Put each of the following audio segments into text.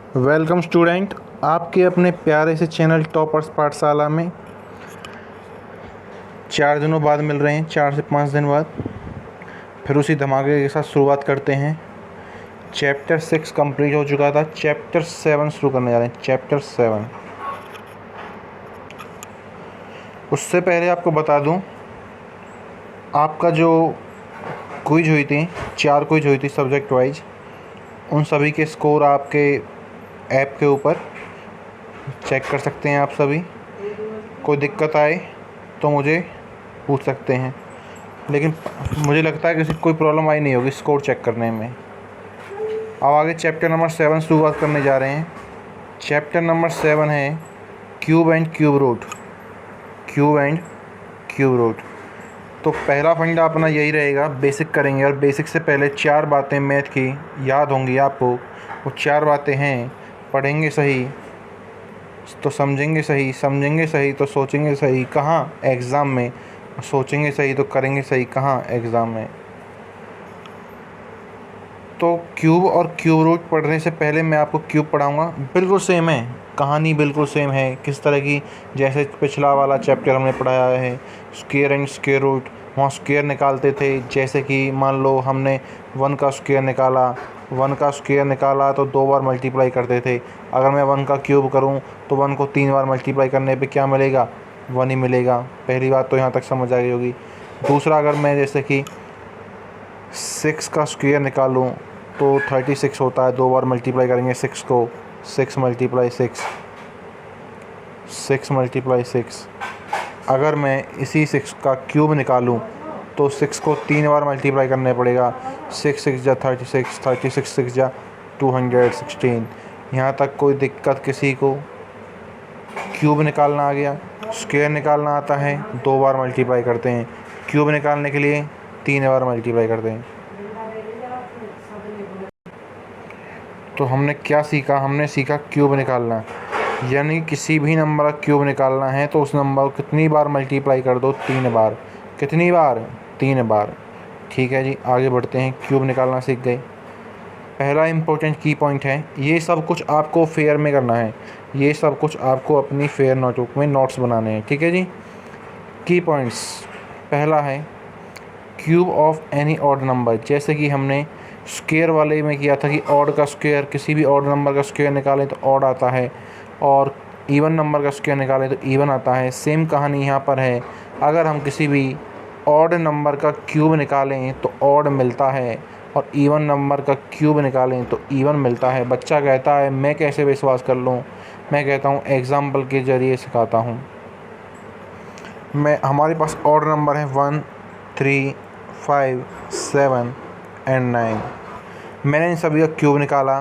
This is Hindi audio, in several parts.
वेलकम स्टूडेंट, आपके अपने प्यारे से चैनल टॉपर्स पाठशाला में 4 दिनों बाद मिल रहे हैं। 4 से 5 दिन बाद फिर उसी धमाके के साथ शुरुआत करते हैं। चैप्टर 6 कंप्लीट हो चुका था, चैप्टर 7 शुरू करने जा रहे हैं। चैप्टर 7। उससे पहले आपको बता दूं, आपका जो क्विज हुई थी, 4 क्विज हुई थी सब्जेक्ट वाइज, उन सभी के स्कोर आपके ऐप के ऊपर चेक कर सकते हैं आप सभी। कोई दिक्कत आए तो मुझे पूछ सकते हैं, लेकिन मुझे लगता है कि कोई प्रॉब्लम आई नहीं होगी स्कोर चेक करने में। अब आगे चैप्टर नंबर 7 शुरुआत करने जा रहे हैं। चैप्टर नंबर 7 है cube and cube root. Cube and cube root. तो पहला फंडा अपना यही रहेगा, बेसिक करेंगे। और बेसिक से पहले 4 बातें मैथ की याद होंगी आपको। वो 4 बातें हैं, पढ़ेंगे सही तो समझेंगे सही, समझेंगे सही तो सोचेंगे सही कहाँ एग्ज़ाम में, सोचेंगे सही तो करेंगे सही कहाँ एग्ज़ाम में। तो क्यूब और क्यूब रूट पढ़ने से पहले मैं आपको क्यूब पढ़ाऊँगा। बिल्कुल सेम है, कहानी बिल्कुल सेम है। किस तरह की, जैसे पिछला वाला चैप्टर हमने पढ़ाया है स्क्वायर एंड स्क्वायर रूट, वहाँ स्क्वायर निकालते थे। जैसे कि मान लो हमने 1 का स्क्वायर निकाला, 1 का स्क्वायर निकाला तो 2 बार मल्टीप्लाई करते थे। अगर मैं 1 का क्यूब करूँ तो 1 को 3 बार मल्टीप्लाई करने पे क्या मिलेगा? 1 ही मिलेगा। पहली बात तो यहाँ तक समझ आ गई होगी। दूसरा, अगर मैं जैसे कि 6 का स्क्वायर निकालूँ तो 36 होता है। 2 बार मल्टीप्लाई करेंगे 6 को, 6 मल्टीप्लाई 6, 6 मल्टीप्लाई 6। अगर मैं इसी 6 का क्यूब निकालूं तो 6 को 3 बार मल्टीप्लाई करना पड़ेगा। 6 6 जा 36, 36 6 जा 216। यहाँ तक कोई दिक्कत किसी को? क्यूब निकालना आ गया, स्क्वायर निकालना आता है, 2 बार मल्टीप्लाई करते हैं। क्यूब निकालने के लिए 3 बार मल्टीप्लाई करते हैं। तो हमने क्या सीखा? हमने सीखा क्यूब निकालना, यानी किसी भी नंबर का क्यूब निकालना है तो उस नंबर को कितनी बार मल्टीप्लाई कर दो? 3 बार। कितनी बार? 3 बार। ठीक है जी, आगे बढ़ते हैं। क्यूब निकालना सीख गए। पहला इम्पोर्टेंट की पॉइंट है, ये सब कुछ आपको फेयर में करना है। ये सब कुछ आपको अपनी फेयर नोटबुक में नोट्स बनाने हैं। ठीक है जी। की पॉइंट्स, पहला है cube of any odd number. जैसे कि हमने स्क्वायर वाले में किया था कि ऑड का स्क्वायर, किसी भी ऑड नंबर का स्क्वायर निकालें तो ऑड आता है, और इवन नंबर का स्क्वायर निकालें तो इवन आता है। सेम कहानी यहाँ पर है। अगर हम किसी भी ऑड नंबर का क्यूब निकालें तो ऑड मिलता है, और इवन नंबर का क्यूब निकालें तो इवन मिलता है। बच्चा कहता है मैं कैसे विश्वास कर लूँ? मैं कहता हूँ एग्ज़ाम्पल के ज़रिए सिखाता हूँ। हमारे पास ऑड नंबर है 1 3 5 7 एंड 9। मैंने इन सभी का क्यूब निकाला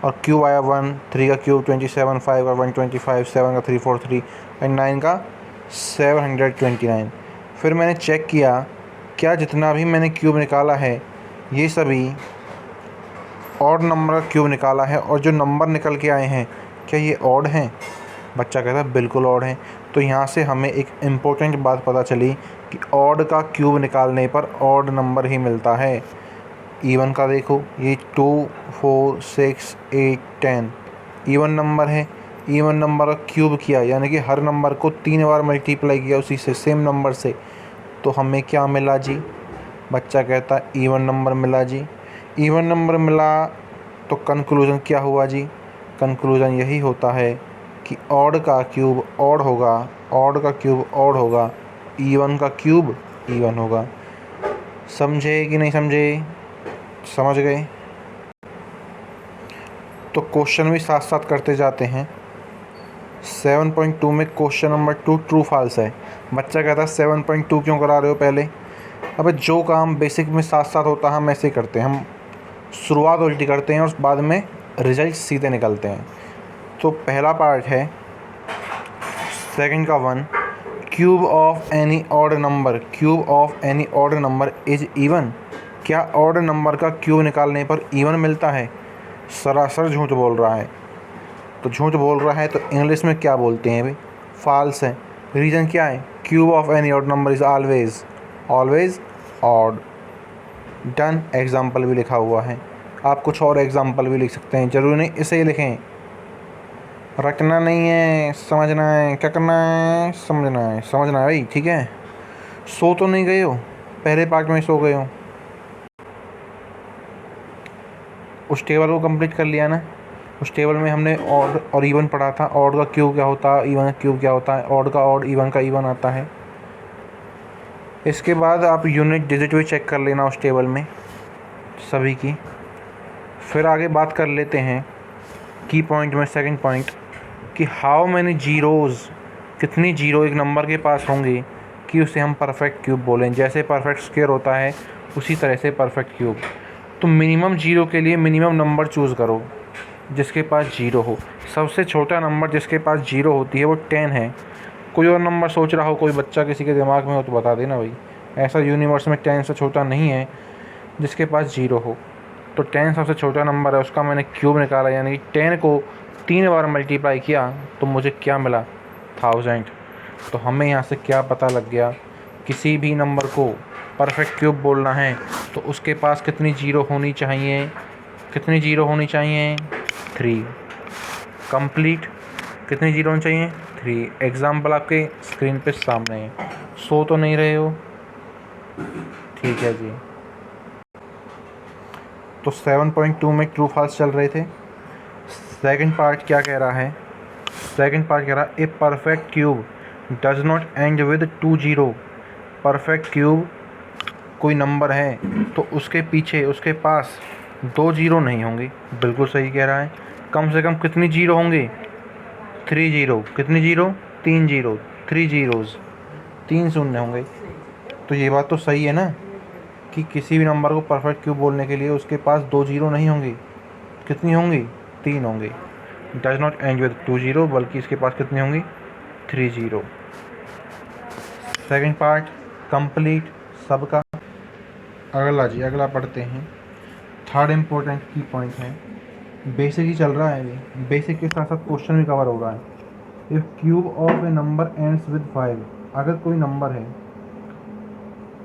और क्यूब आया 1, 3 का क्यूब 27, 5 का 125, 7 का 343 एंड 9 का 729। फिर मैंने चेक किया क्या जितना भी मैंने क्यूब निकाला है ये सभी ऑड नंबर का क्यूब निकाला है, और जो नंबर निकल के आए हैं क्या ये ऑड हैं? बच्चा कहता है बिल्कुल ऑड हैं। तो यहाँ से हमें एक इम्पोर्टेंट बात पता चली कि ऑड का क्यूब निकालने पर ऑड नंबर ही मिलता है। इवन का देखो, ये 2 4 6 8 10 इवन नंबर है। इवन नंबर का क्यूब किया यानी कि हर नंबर को 3 बार मल्टीप्लाई किया उसी से, सेम नंबर से, तो हमें क्या मिला जी? बच्चा कहता इवन नंबर मिला जी। इवन नंबर मिला तो कंक्लूज़न क्या हुआ जी? कंक्लूज़न यही होता है कि ऑड का क्यूब ऑड होगा, ऑड का क्यूब ऑड होगा, इवन का क्यूब इवन होगा। समझे कि नहीं समझे? समझ गए? तो क्वेश्चन भी साथ साथ करते जाते हैं। 7.2 में क्वेश्चन नंबर 2 ट्रू फॉल्स है। बच्चा कहता है 7.2 क्यों करा रहे हो पहले? अबे जो काम बेसिक में साथ साथ होता है हम ऐसे ही करते हैं, हम शुरुआत उल्टी करते हैं और बाद में रिजल्ट सीधे निकलते हैं। तो पहला पार्ट है सेकंड का 1, cube of any odd number, cube of any odd number is even. क्या ऑड नंबर का क्यूब निकालने पर इवन मिलता है? सरासर झूठ बोल रहा है। तो झूठ बोल रहा है तो इंग्लिश में क्या बोलते हैं भाई? फॉल्स है। रीज़न क्या है? Cube of any odd number is always odd. Done. Example भी लिखा हुआ है, आप कुछ और एग्जाम्पल भी लिख सकते हैं, ज़रूरी नहीं इसे ही लिखें। रटना नहीं है, समझना है। क्या करना है? समझना है भाई, ठीक है। सो तो नहीं गए हो? पहले पार्ट में सो गए हो? उस टेबल को कंप्लीट कर लिया ना? उस टेबल में हमने ऑड और इवन पढ़ा था। ऑड का क्यूब क्या होता है, इवन का क्यूब क्या होता है, ऑड का ऑड, इवन का इवन आता है। इसके बाद आप यूनिट डिजिट भी चेक कर लेना उस टेबल में सभी की। फिर आगे बात कर लेते हैं की पॉइंट में, सेकंड पॉइंट, कि हाउ मैनी जीरोज़, कितनी जीरो एक नंबर के पास होंगे कि उसे हम परफेक्ट क्यूब बोलें। जैसे परफेक्ट स्क्वायर होता है उसी तरह से परफेक्ट क्यूब। तो मिनिमम जीरो के लिए मिनिमम नंबर चूज़ करो जिसके पास जीरो हो। सबसे छोटा नंबर जिसके पास जीरो होती है वो 10 है। कोई और नंबर सोच रहा हो, कोई बच्चा किसी के दिमाग में हो तो बता देना भाई। ऐसा यूनिवर्स में 10 से छोटा नहीं है जिसके पास जीरो हो। तो 10 सबसे छोटा नंबर है, उसका मैंने क्यूब निकाला, यानी कि 10 को 3 बार मल्टीप्लाई किया तो मुझे क्या मिला? 1000। तो हमें यहाँ से क्या पता लग गया? किसी भी नंबर को परफेक्ट क्यूब बोलना है तो उसके पास कितनी जीरो होनी चाहिए? कितनी जीरो होनी चाहिए? 3। कंप्लीट। कितनी जीरो होनी चाहिए? 3। एग्जाम्पल आपके स्क्रीन पे सामने है। सो तो नहीं रहे हो? ठीक है जी। तो 7.2 में ट्रू फॉल्स चल रहे थे। सेकंड पार्ट क्या कह रहा है? सेकंड पार्ट कह रहा है a perfect cube does not and with 2 zero. Perfect cube कोई नंबर है तो उसके पीछे, उसके पास 2 जीरो नहीं होंगे। बिल्कुल सही कह रहा है। कम से कम कितनी जीरो होंगे? 3 जीरो। कितनी जीरो? 3 जीरो। 3 जीरोज़, 3 शून्य होंगे। तो ये बात तो सही है ना कि किसी भी नंबर को परफेक्ट क्यूब बोलने के लिए उसके पास 2 जीरो नहीं होंगे। कितनी होंगी? 3 होंगे। Does not and with 2 zero, बल्कि इसके पास कितनी होंगी? 3 जीरो। सेकंड पार्ट कंप्लीट सबका। अगला जी, अगला पढ़ते हैं। थर्ड इम्पोर्टेंट की पॉइंट है, बेसिक ही चल रहा है अभी, बेसिक के साथ साथ क्वेश्चन भी कवर हो रहा है। If cube of A number ends with 5, अगर कोई नंबर है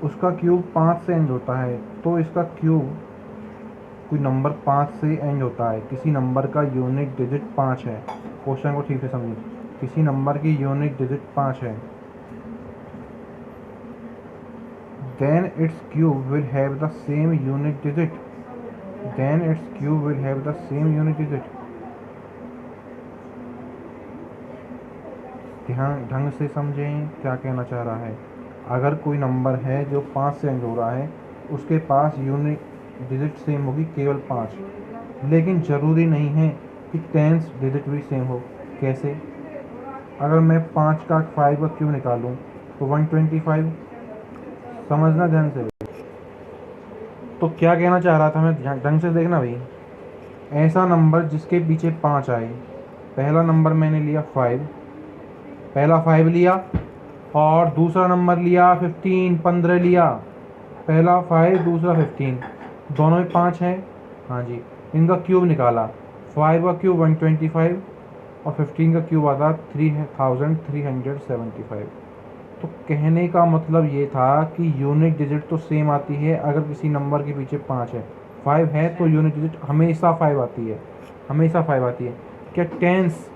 उसका क्यूब 5 से एंड होता है तो इसका क्यूब, कोई नंबर 5 से एंड होता है, किसी नंबर का यूनिट डिजिट 5 है। क्वेश्चन को ठीक से समझिए। किसी नंबर की यूनिट डिजिट 5 है, then its cube will have the same unit digit, then its cube will have the same unit digit। ध्यान ढंग से समझें क्या कहना चाह रहा है। अगर कोई नंबर है जो 5 से एंड हो रहा है उसके पास यूनिट डिजिट सेम होगी केवल 5, लेकिन ज़रूरी नहीं है कि टेंस डिजिट भी सेम हो। कैसे? अगर मैं 5 का 5 का क्यूब निकालूं तो 125। समझना ध्यान से। तो क्या कहना चाह रहा था मैं, ढंग से देखना भाई। ऐसा नंबर जिसके पीछे 5 आए। पहला नंबर मैंने लिया 5, पहला 5 लिया, और दूसरा नंबर लिया 15, 15 लिया। पहला 5, दूसरा 15, दोनों में 5 है। हाँ जी। इनका क्यूब निकाला। 5 का क्यूब 125 और 15 का क्यूब आता 3375। तो कहने का मतलब ये था कि यूनिट डिजिट तो सेम आती है अगर किसी नंबर के पीछे 5 है। 5 है तो यूनिट डिजिट हमेशा 5 आती है, हमेशा 5 आती है। क्या टेंस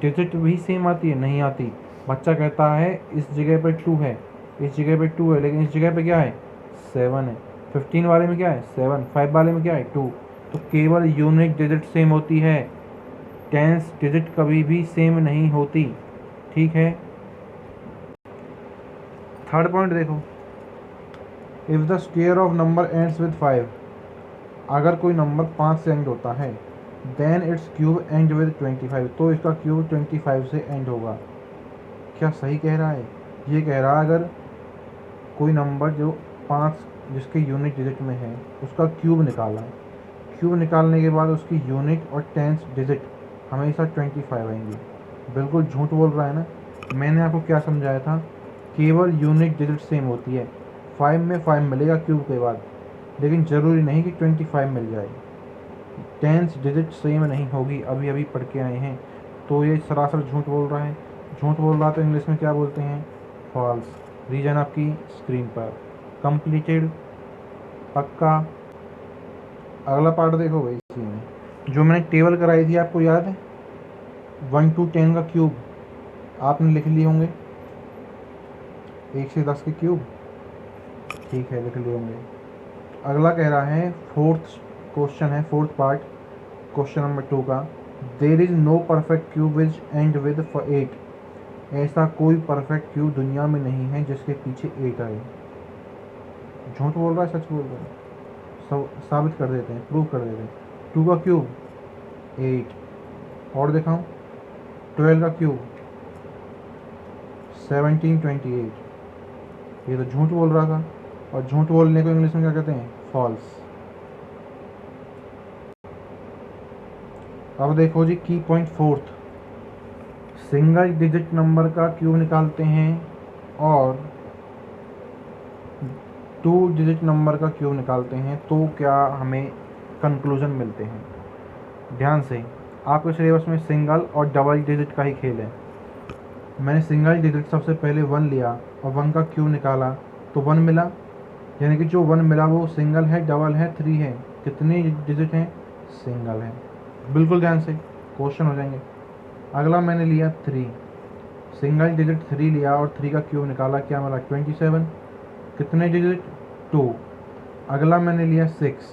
डिजिट भी सेम आती है? नहीं आती। बच्चा कहता है इस जगह पे 2 है, इस जगह पे 2 है, लेकिन इस जगह पे क्या है? 7 है। 15 वाले में क्या है? 7। 5 वाले में क्या है? 2। तो केवल यूनिट डिजिट सेम होती है, टेंस डिजिट कभी भी सेम नहीं होती। ठीक है। थर्ड पॉइंट देखो, if the square of number ends with 5, अगर कोई नंबर 5 से एंड होता है, then it's cube end with 25, तो इसका क्यूब 25 से एंड होगा। क्या सही कह रहा है? ये कह रहा है अगर कोई नंबर जो 5 जिसके यूनिट डिजिट में है उसका क्यूब निकाला, क्यूब निकालने के बाद उसकी यूनिट और टेंस डिजिट हमेशा 25 आएंगी। बिल्कुल झूठ बोल रहा है ना। मैंने आपको क्या समझाया था? केवल यूनिट डिजिट सेम होती है। 5 में 5 मिलेगा क्यूब के बाद, लेकिन ज़रूरी नहीं कि 25 मिल जाए। टेंस डिजिट सेम नहीं होगी, अभी अभी पढ़ के आए हैं। तो ये सरासर झूठ बोल रहा है। झूठ बोल रहा तो इंग्लिश में क्या बोलते हैं? फॉल्स। रीजन आपकी स्क्रीन पर। कंप्लीटेड, पक्का। अगला पार्ट देखो भाई, इसी में जो मैंने टेबल कराई थी आपको याद है? 1 to 10 का क्यूब आपने लिख लिए होंगे, 1 से 10 के क्यूब, ठीक है लिख लिए होंगे। अगला कह रहा है, फोर्थ क्वेश्चन है, फोर्थ पार्ट क्वेश्चन नंबर 2 का, there is no perfect cube which end with 8। ऐसा कोई परफेक्ट क्यूब दुनिया में नहीं है जिसके पीछे 8 आए। झूठ बोल रहा है, सच बोल रहा है? सब साबित कर देते हैं, प्रूव कर देते हैं। 2 का क्यूब 8, और दिखाऊं, 12 का क्यूब 1728। ये तो झूठ बोल रहा था, और झूठ बोलने को इंग्लिश में क्या कहते हैं? फॉल्स। अब देखो जी की point fourth, single digit number का क्यूब निकालते हैं और 2 डिजिट नंबर का क्यूब निकालते हैं तो क्या हमें कंक्लूजन मिलते हैं। ध्यान से, आपके सिलेबस में सिंगल और डबल डिजिट का ही खेल है। मैंने सिंगल डिजिट सबसे पहले 1 लिया और 1 का क्यूब निकाला तो 1 मिला, यानी कि जो 1 मिला वो सिंगल है, डबल है, 3 है। कितने डिजिट हैं? सिंगल है। बिल्कुल ध्यान से, क्वेश्चन हो जाएंगे। अगला मैंने लिया 3, सिंगल डिजिट 3 लिया और 3 का क्यूब निकाला, क्या मिला? 27। कितने डिजिट? 2। अगला मैंने लिया 6,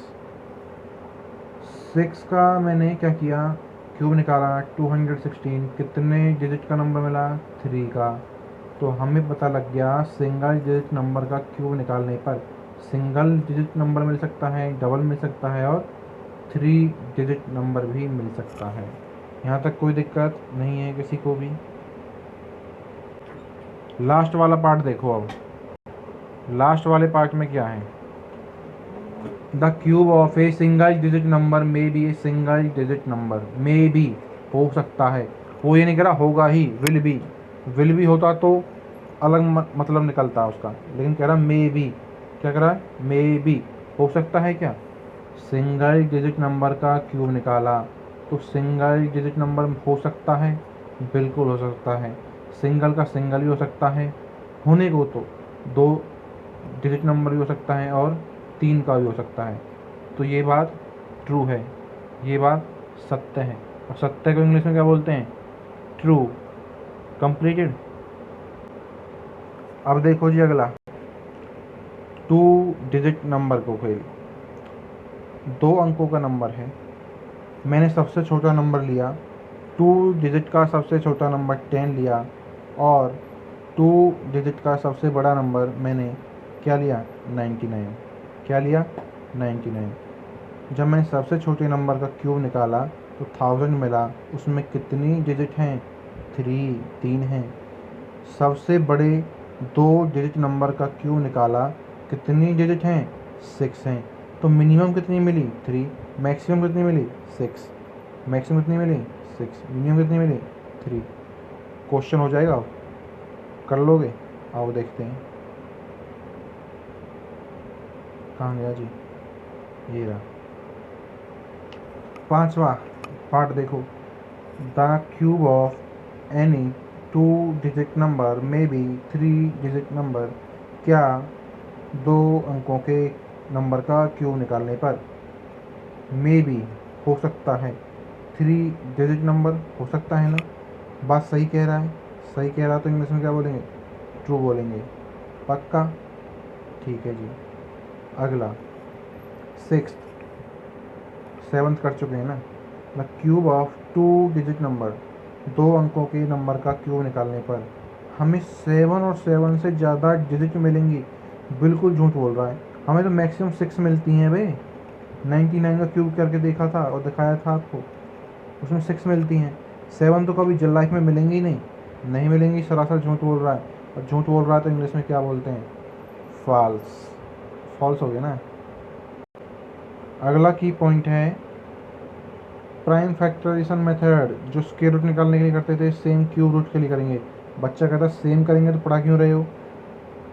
6 का मैंने क्या किया? क्यूब निकाला, 216। कितने डिजिट का नंबर मिला? 3 का। तो हमें पता लग गया सिंगल डिजिट नंबर का क्यूब निकालने पर सिंगल डिजिट नंबर मिल सकता है, डबल मिल सकता है और 3 डिजिट नंबर भी मिल सकता है। यहाँ तक कोई दिक्कत नहीं है किसी को भी। लास्ट वाला पार्ट देखो। अब लास्ट वाले पार्ट में क्या है? The cube of a single digit number may be a single digit number. May be हो सकता है, वो ये नहीं कह रहा होगा ही, विल बी। विल बी होता तो अलग मतलब निकलता है उसका, लेकिन कह रहा मे बी। क्या कह रहा है? मे बी, हो सकता है। क्या? सिंगल डिजिट नंबर का क्यूब निकाला तो सिंगल डिजिट नंबर हो सकता है, बिल्कुल हो सकता है। सिंगल का सिंगल भी हो सकता है, होने को तो 2 डिजिट नंबर भी हो सकता है और 3 का भी हो सकता है। तो ये बात ट्रू है, ये बात सत्य है। और सत्य को इंग्लिश में क्या बोलते हैं? ट्रू। कंप्लीटेड। अब देखो जी अगला, 2 डिजिट नंबर को खेल, 2 अंकों का नंबर है। मैंने सबसे छोटा नंबर लिया, 2 डिजिट का सबसे छोटा नंबर 10 लिया और 2 डिजिट का सबसे बड़ा नंबर मैंने क्या लिया? 99। क्या लिया? 99। जब मैंने सबसे छोटे नंबर का क्यूब निकाला तो 1000 मिला। उसमें कितनी डिजिट हैं? 3 हैं। सबसे बड़े 2 डिजिट नंबर का क्यूब निकाला, कितनी डिजिट हैं? 6 हैं। तो मिनिमम कितनी मिली? 3। मैक्सिमम कितनी मिली? 6। मैक्सिमम कितनी मिली? 6। मिनिमम कितनी मिली? 3। क्वेश्चन हो जाएगा, कर लोगे? आओ देखते हैं। कहाँ गया जी? ये रहा 5वां पार्ट देखो, the cube of any 2 digit number may be 3 digit number. क्या 2 अंकों के नंबर का क्यूब निकालने पर मे बी हो सकता है 3 डिजिट नंबर हो सकता है ना? बात सही कह रहा है, सही कह रहा तो इंग्लिश में क्या बोलेंगे? ट्रू बोलेंगे। पक्का? ठीक है जी। अगला 6th, 7th कर चुके हैं ना। The cube of 2 digit number, 2 अंकों के नंबर का क्यूब निकालने पर हमें 7 और 7 से ज़्यादा डिजिट मिलेंगी। बिल्कुल झूठ बोल रहा है, हमें तो मैक्सिमम 6 मिलती हैं भाई। 99 का क्यूब करके देखा था और दिखाया था आपको, उसमें 6 मिलती हैं। 7 तो कभी लाइफ में मिलेंगी ही नहीं, नहीं मिलेंगी। सरासर झूठ बोल रहा है, और झूठ बोल रहा है तो इंग्लिश में क्या बोलते हैं? फॉल्स। फॉल्स हो गया ना। अगला की पॉइंट है प्राइम फैक्टराइजेशन मेथड, जो स्क्वायर रूट निकालने के लिए करते थे, सेम क्यूब रूट के लिए करेंगे। बच्चा कहता सेम करेंगे तो पढ़ा क्यों रहे हो?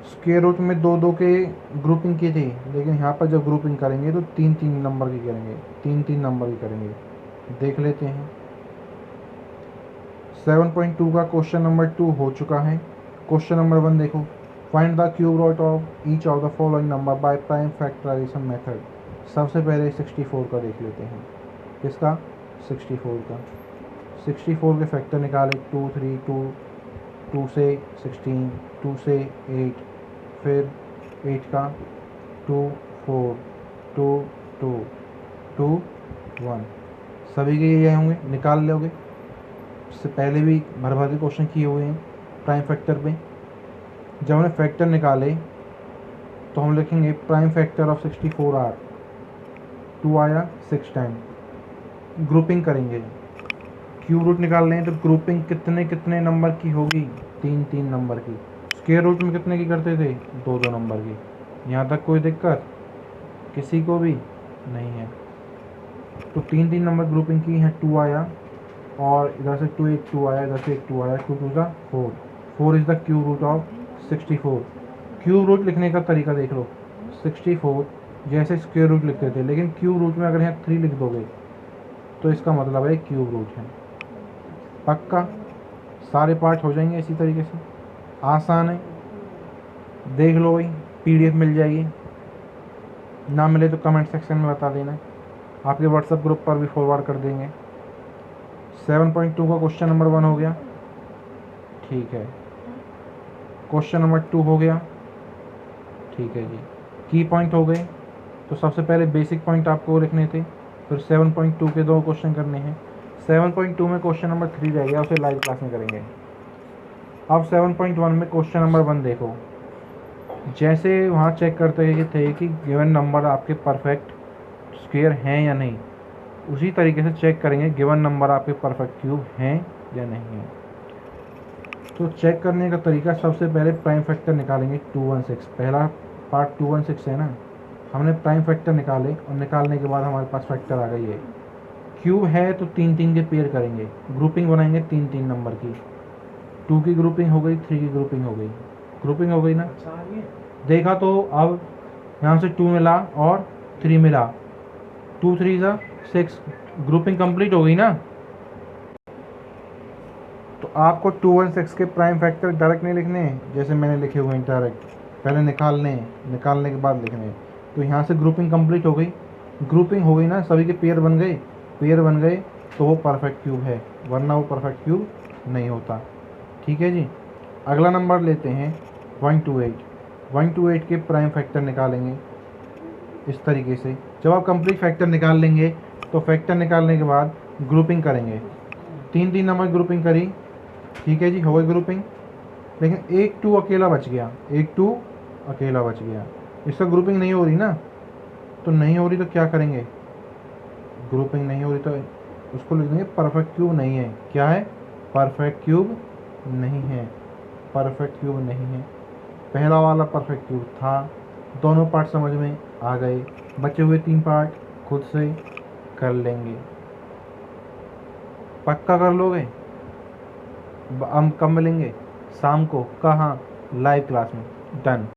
स्क्वायर रूट में 2-2 के ग्रुपिंग की थी, लेकिन यहाँ पर जब ग्रुपिंग करेंगे तो 3-3 नंबर की करेंगे, 3-3 नंबर की करेंगे। देख लेते हैं। 7.2 का क्वेश्चन नंबर 2 हो चुका है। क्वेश्चन नंबर 1 देखो, find the cube root of each of the following number by prime factorization method. सबसे पहले 64 का देख लेते हैं। किसका? 64 का। 64 के फैक्टर निकाले, 2 3 2, 2 से 16, 2 से 8, फिर 8 का 2 4 2 2 2 1, सभी के ये होंगे, निकाल लोगे। इससे पहले भी भर भर के क्वेश्चन किए हुए हैं प्राइम फैक्टर पे। जब हमने फैक्टर निकाले तो हम लिखेंगे प्राइम फैक्टर ऑफ 64 आर, 2 आया 6 टाइम। ग्रुपिंग करेंगे, क्यूब रूट निकाल लें तो ग्रुपिंग कितने कितने नंबर की होगी, 3 3 नंबर की। स्क्वायर रूट में कितने की करते थे, 2 2 नंबर की। यहाँ तक कोई दिक्कत किसी को भी नहीं है। तो 3 3 नंबर ग्रुपिंग की है, 2 आया, और इधर से 2 एक 2 आया, इधर से एक 2 आया, 2 2 का 4, 4 is the cube root of 64। Cube root लिखने का तरीका देख लो, 64 जैसे स्क्वायर रूट लिखते थे, लेकिन क्यूब रूट में अगर यहाँ 3 लिख दोगे तो इसका मतलब है क्यूब रूट है। पक्का सारे पार्ट हो जाएंगे इसी तरीके से, आसान है। देख लो भाई, PDF मिल जाएगी, ना मिले तो कमेंट सेक्शन में बता देना, आपके व्हाट्सएप ग्रुप पर भी फॉरवर्ड कर देंगे। 7.2 का क्वेश्चन नंबर 1 हो गया, ठीक है। क्वेश्चन नंबर 2 हो गया, ठीक है जी। की पॉइंट हो गए, तो सबसे पहले बेसिक पॉइंट आपको लिखने थे, फिर 7.2 के 2 क्वेश्चन करने हैं। 7.2 में क्वेश्चन नंबर 3 रह गया, उसे लाइव क्लास में करेंगे। अब 7.1 में क्वेश्चन नंबर 1 देखो, जैसे वहाँ चेक करते थे कि गिवन नंबर आपके परफेक्ट स्क्वायर हैं या नहीं, उसी तरीके से चेक करेंगे गिवन नंबर आपके परफेक्ट क्यूब हैं या नहीं है। तो चेक करने का तरीका, सबसे पहले प्राइम फैक्टर निकालेंगे 216। पहला पार्ट 216 है ना, हमने प्राइम फैक्टर निकाले और निकालने के बाद हमारे पास फैक्टर आ गई है। क्यूब है तो 3 3 के पेयर करेंगे, ग्रुपिंग बनाएंगे 3 3 नंबर की। 2 की ग्रुपिंग हो गई, 3 की ग्रुपिंग हो गई, ग्रुपिंग हो गई ना। देखा तो अब यहाँ से 2 मिला और 3 मिला, 2 3 6, ग्रुपिंग कंप्लीट हो गई ना। तो आपको 216 के प्राइम फैक्टर डायरेक्ट नहीं लिखने हैं जैसे मैंने लिखे हुए हैं डायरेक्ट, पहले निकालने हैं, निकालने के बाद लिखने हैं। तो यहाँ से ग्रुपिंग कंप्लीट हो गई, ग्रुपिंग हो गई ना, सभी के पेयर बन गए, पेयर बन गए तो वो परफेक्ट क्यूब है, वरना वो परफेक्ट क्यूब नहीं होता। ठीक है जी। अगला नंबर लेते हैं 128। 128 के प्राइम फैक्टर निकालेंगे इस तरीके से। जब आप कंप्लीट फैक्टर निकाल लेंगे तो फैक्टर निकालने के बाद ग्रुपिंग करेंगे, 3 3 नंबर ग्रुपिंग करी, ठीक है जी, हो गई ग्रुपिंग। लेकिन एक 2 अकेला बच गया, एक 2 अकेला बच गया, इसका ग्रुपिंग नहीं हो रही ना। तो नहीं हो रही तो क्या करेंगे, ग्रुपिंग नहीं हो रही तो उसको लिख देंगे परफेक्ट क्यूब नहीं है। क्या है, परफेक्ट क्यूब नहीं है, परफेक्ट क्यूब नहीं है। पहला वाला परफेक्ट क्यूब था, दोनों पार्ट समझ में आ गए, बचे हुए 3 पार्ट खुद से कर लेंगे। पक्का कर लोगे। हम कब मिलेंगे, शाम को, कहाँ, लाइव क्लास में। डन।